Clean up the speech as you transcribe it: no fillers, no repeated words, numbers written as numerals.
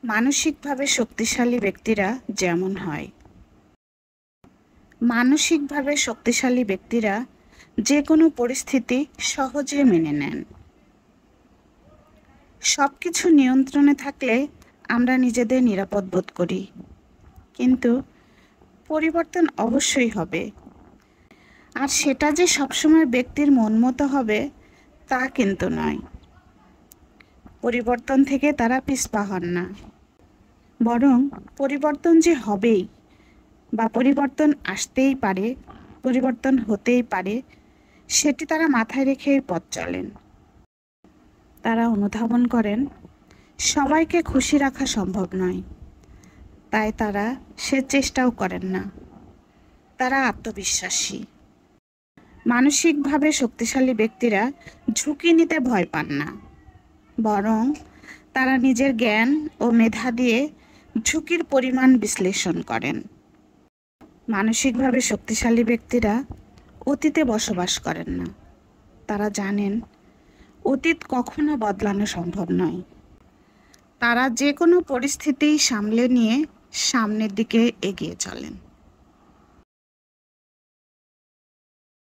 মানসিকভাবে শক্তিশালী ব্যক্তিরা যেমন হয়। মানসিকভাবে শক্তিশালী ব্যক্তিরা যে কোনো পরিস্থিতি সহজে মেনে নেন। সবকিছু নিয়ন্ত্রণে থাকলে আমরা নিজেদের নিরাপদ বোধ করি, কিন্তু পরিবর্তন অবশ্যই হবে। আর সেটা যে সবসময় ব্যক্তির মন মতো হবে তা কিন্তু নয়। পরিবর্তন থেকে তারা পিছপা হন না, বরং পরিবর্তন যে হবেই বা পরিবর্তন আসতেই পারে, পরিবর্তন হতেই পারে, সেটি তারা মাথায় রেখেই পথ চলেন। তারা অনুধাবন করেন সবাইকে খুশি রাখা সম্ভব নয়, তাই তারা সে চেষ্টাও করেন না। তারা আত্মবিশ্বাসী। মানসিকভাবে শক্তিশালী ব্যক্তিরা ঝুঁকি নিতে ভয় পান না, বরং তারা নিজের জ্ঞান ও মেধা দিয়ে ঝুঁকির পরিমাণ বিশ্লেষণ করেন। মানসিকভাবে শক্তিশালী ব্যক্তিরা অতীতে বসবাস করেন না। তারা জানেন অতীত কখনো বদলানো সম্ভব নয়। তারা যে কোনো পরিস্থিতি সামলে নিয়ে সামনের দিকে এগিয়ে চলেন।